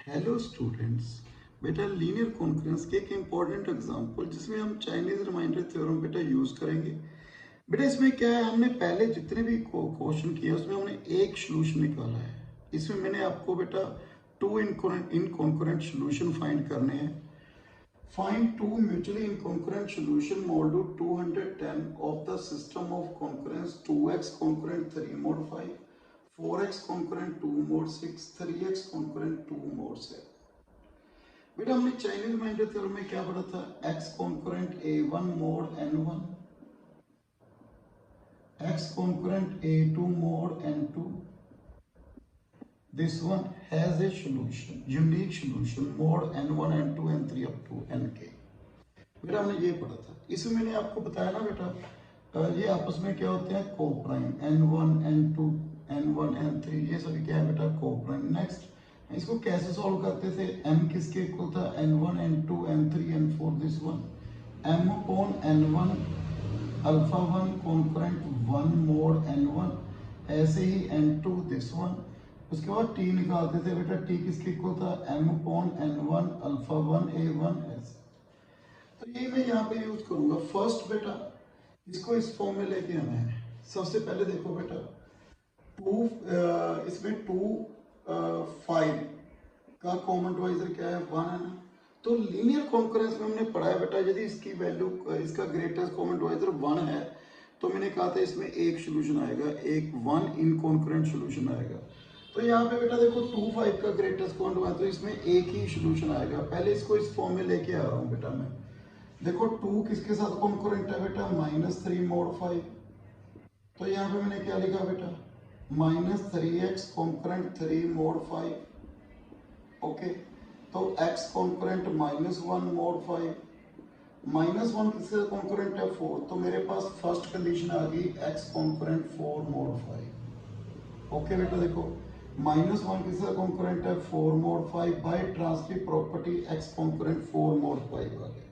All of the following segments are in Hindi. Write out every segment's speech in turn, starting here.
Hello students. बेटा लीनियर कॉन्करेंस के एक इम्पॉर्टेंट एग्जांपल जिसमें हम चाइनीज रिमाइंडर थ्योरम बेटा यूज करेंगे। बेटा इसमें क्या है, हमने पहले जितने भी क्वेश्चन किए उसमें हमने एक सोल्यूशन निकाला है। इसमें मैंने आपको बेटा टू इनकॉन्करेंट सोल्यूशन फाइंड करने हैं। Find to mutually incongruent solution module 210 of the system of congruence 2x congruent 3 mod 5 4x congruent 2 mod 6 3x congruent 2 mod 7। बेटा हमने चाइनीज रिमाइंडर थ्योरम में क्या पढ़ा था? x concurrent a1 mod n1, x concurrent a2 mod n2. This one has a solution, unique solution mod n1 n2 n3 up to nk. बेटा हमने ये पढ़ा था। इसमें मैंने आपको बताया ना बेटा, ये आपस में क्या होते हैं? Coprime n1 n2 n1 n3, ये सभी क्या है बेटा? कोप्राइम। नेक्स्ट इसको कैसे सॉल्व करते थे? m किसके इक्वल था? n1 n2 n3 n4, this one m upon n1 alpha 1 concurrent 1 mode n1, ऐसे ही n2 दिस वन। उसके बाद t निकालते थे बेटा, t किसके इक्वल था? m upon n1 alpha 1 a1, ऐसे। तो ये मैं यहाँ पे यूज करूंगा। फर्स्ट बेटा इसको इस फॉर्म में लेके आना है। सबसे पहले देखो बेटा, इसमें 5 का कॉमन डिवाइजर क्या है? 1 है ना। तो लीनियर कॉन्करेंस में हमने पढ़ा है बेटा, यदि इसकी वैल्यू, इसका ग्रेटेस्ट कॉमन डिवाइजर 1 है तो मैंने कहा था इसमें एक सोल्यूशन आएगा, एक 1 इनकॉन्करेंट सोल्यूशन आएगा। तो यहाँ पे बेटा देखो 5 का ग्रेटेस्ट कॉमन डिवाइजर, तो इसमें एक ही सोल्यूशन आएगा। पहले इसको इस फॉर्म में लेके आ रहा हूँ बेटा मैं। देखो 2 किसके साथ कॉन्करेंट है बेटा? -3 mod 5। तो यहाँ पे मैंने क्या लिखा बेटा? -3x concurrent 3 mod 5। ओके, तो x कॉन्करेंट -1 mod 5। -1 किसके साथ कॉन्करेंट है? 4। तो मेरे पास फर्स्ट कंडीशन आ गई x कॉन्करेंट 4 mod 5। ओके बेटा देखो, -1 किसके साथ कॉन्करेंट है? 4 mod 5। By transitive property x congruent 4 mod 5 आ गया।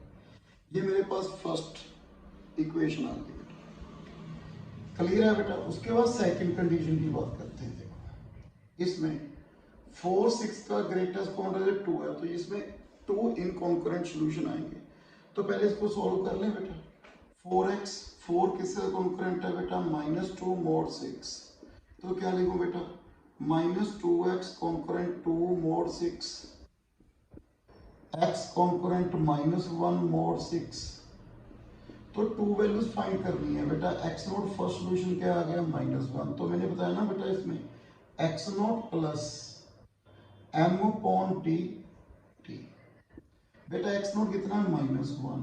ये मेरे पास फर्स्ट इक्वेशन आ गई बेटा। क्लियर है बेटा? उसके बाद सेकंड कंडीशन की बात करते हैं। देखो इसमें 4 6 का ग्रेटेस्ट कॉमन डिवाइजर 2 है, तो इसमें 2 इनकॉन्करेंट सॉल्यूशन आएंगे। तो पहले इसको सॉल्व कर लें बेटा। 4x 4 किससे कॉन्करेंट है बेटा? -2 mod 6। तो क्या लिखूं बेटा? -2x concurrent 2 mod 6, x concurrent -1 mod 6। तो 2 वैल्यूज फाइंड करनी है बेटा। x नॉट फर्स्ट सोल्यूशन क्या आ गया? -1। तो मैंने बताया ना बेटा, इसमें x not plus m upon t, बेटा x नॉट कितना है? -1।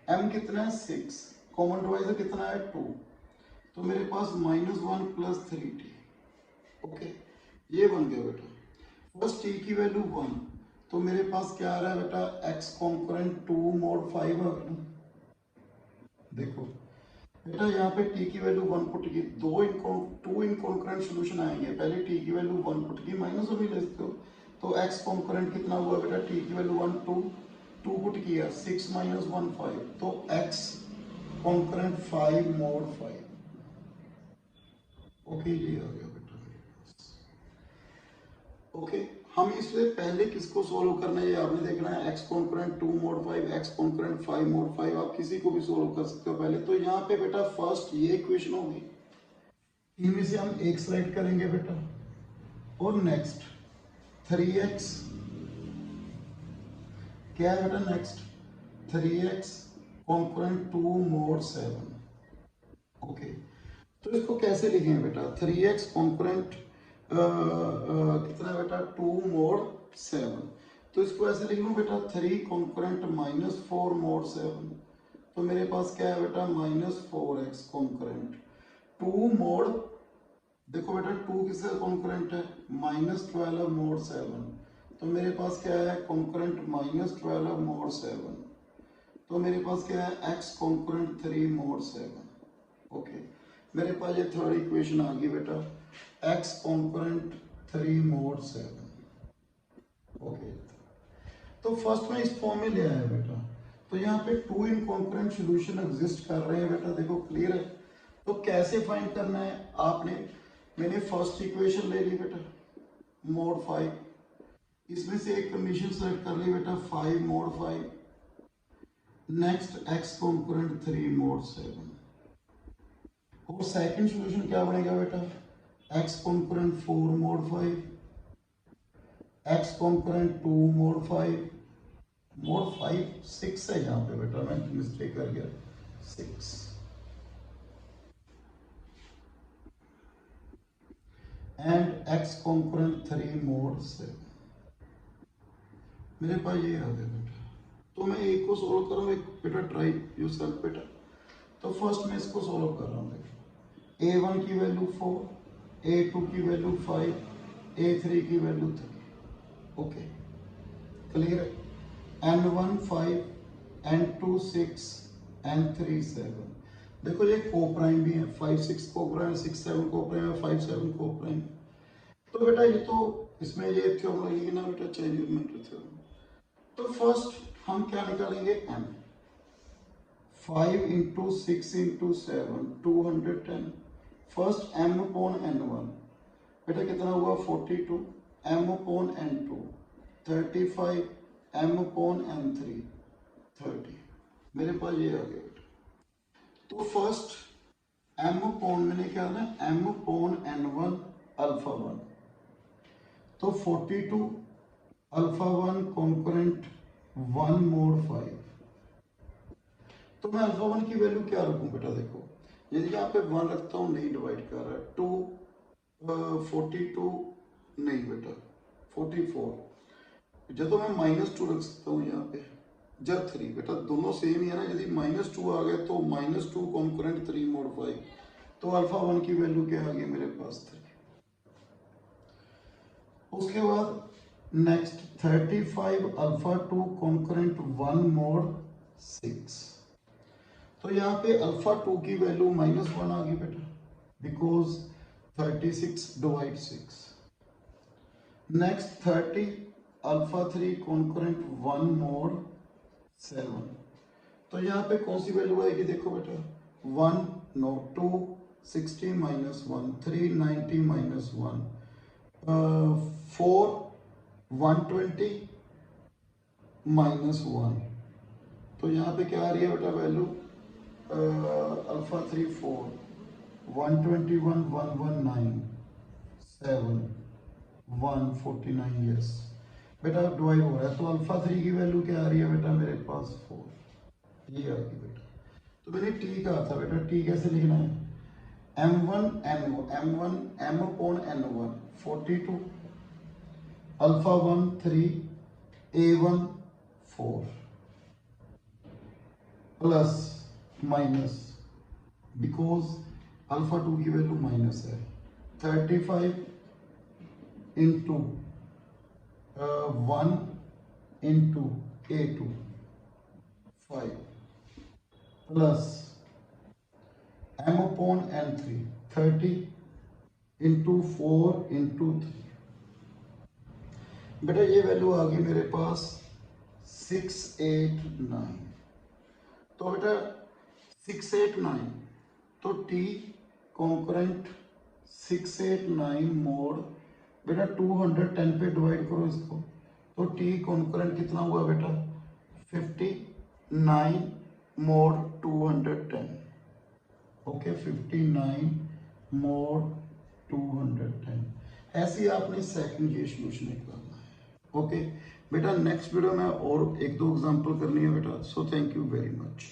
m कितना है? 6। कॉमन डिवाइजर कितना है? 2। तो मेरे पास -1 प्लस 3t। ओके, ये बन गया बेटा। फर्स्ट t की वैल्यू 1, तो मेरे पास क्या आ रहा है बेटा? x कॉन्करेंट 2 mod 5 आ गया। देखो बेटा यहाँ पे t की वैल्यू 1 पुट की, 2 इनकॉन्करेंट सॉल्यूशन आएंगे। पहले t की वैल्यू 1 पुट की, माइनस भी ले सकते हो। तो x कॉन्करेंट कितना हुआ बेटा? t की वैल्यू 1 2 पुट किया, 6 - 1 5। तो x कॉन्करेंट 5 mod 5। ओके, ये आ गया बेटा। ओके, हम इससे पहले किसको सोल्व करना है ये आपने देखना है। x concurrent 2 mod 5, x concurrent 5 mod 5, आप किसी को भी सोल्व कर सकते हो पहले। तो यहाँ पे बेटा फर्स्ट ये इक्वेशन होगी, इनमें से हम एक स्लाइड करेंगे बेटा। और नेक्स्ट 3x क्या है बेटा? Next 3x congruent 2 mod 7। Okay, तो इसको कैसे लिखेंगे बेटा? 3x कॉन्करेंट कितना बेटा? 2 mod 7। तो इसको ऐसे लिख लूं बेटा, 3 कॉन्करेंट -4 mod 7। तो मेरे पास क्या है बेटा? -4x कॉन्करेंट 2 mod, देखो बेटा 2 किसका कॉन्करेंट है? -12 mod 7। तो मेरे पास क्या है? Concurrent -12 mod 7। तो मेरे पास क्या है? x concurrent 3 mod 7। ओके, मेरे पास ये थर्ड इक्वेशन आ गई बेटा, x कॉन्करेंट 3 mod 7। ओके, तो फर्स्ट में इस फॉर्म में ले आया बेटा। तो यहाँ पे 2 इनकॉन्करेंट सॉल्यूशन एग्जिस्ट कर रहे हैं बेटा। देखो क्लियर है? तो कैसे फाइंड करना है आपने? मैंने फर्स्ट इक्वेशन ले ली बेटा, mod 5। इसमें से एक कंडीशन सेलेक्ट कर ली बेटा 5 mod 5, next x component 3 mod 7, और सेकंड सॉल्यूशन क्या बनेगा बेटा x component 4 mod 5, x component 2 mod 5, mod 5 6 है यहाँ पे बेटा, मैं मिस्टेक कर गया 6, एंड x कॉम्पोनेंट 3 mod 7। मेरे पास ये आ गया बेटा, तो मैं एक को सोल्व कर रहा हूँ, एक बेटा ट्राई यूज कर बेटा। तो फर्स्ट मैं इसको सोल्व कर रहा हूँ देखो, a1 की वैल्यू 4, a2 की वैल्यू 5, a3 की वैल्यू 3, ओके क्लियर है। n1 5, n2 6, n3 7। देखो ये कोप्राइम भी है, 5 6 कोप्राइम, 6 7 कोप्राइम, 5 7 कोप्राइम। तो बेटा ये तो इसमें ये थ्योरम लगेगी ना बेटा, चेन एलिमेंट्री थ्योरम। तो फर्स्ट हम क्या निकालेंगे m, 5 into 6 into 7 210, first m upon n1 बेटा कितना हुआ 42, m upon n2 35, m upon n3 30, मेरे पास ये आ गया बेटा। तो फर्स्ट m अपॉन मैंने क्या ना m अपॉन n1 अल्फा 1, तो 42 अल्फा 1 कॉम्पोनेंट 1 mod 5, तो मैं अल्फा 1 की वैल्यू क्या रखूं बेटा, देखो यदि यहाँ पे 1 रखता हूँ नहीं डिवाइड कर रहा है, 42 नहीं बेटा 44, जब तो मैं -2 रख सकता हूँ यहाँ पे, जब 3 बेटा दोनों सेम ही है ना, यदि -2 आ गया तो -2 कॉम्पोनेंट 3 mod 5, तो अल्फा 1 की वैल्यू क्या आ गई मेरे पास 3। उसके बाद नेक्स्ट 35 अल्फा 2 कॉन्करेंट 1 mod 6, तो यहाँ पे अल्फा 2 की वैल्यू -1 आ गई बेटा, because 36 divide 6। Next 30 alpha 3 concurrent 1 mod 7, तो यहाँ पे कौन सी वैल्यू आएगी देखो बेटा, 1 नो 2 60 -1 3 90 -1 4 120 -1, तो यहाँ पे क्या आ रही है बेटा वैल्यू, अल्फा 3 4 121 119 7 149, यस बेटा डिवाइड हो रहा है, तो अल्फा 3 की वैल्यू क्या आ रही है बेटा मेरे पास 4, ये आ गई बेटा। तो मैंने टी कहा था बेटा, टी कैसे लिखना है, m1 m upon n1 42, alpha 1 3, a1 4, plus minus, because alpha 2 की वैल्यू माइनस है, 35 into 1 into a2 5, plus m upon n3 30 into 4 into 3, बेटा ये वैल्यू आ गई मेरे पास 689। तो बेटा 689, तो t कॉन्करेंट 689 mod, बेटा 210 पे डिवाइड करो इसको, तो t कॉन्करेंट कितना हुआ बेटा 59 mod 210, ओके 59 mod 210। ऐसे ही आपने सेकंड ये सॉल्यूशन निकालना है, ओके बेटा। नेक्स्ट वीडियो में और एक दो एग्जांपल करनी है बेटा, so thank you very much.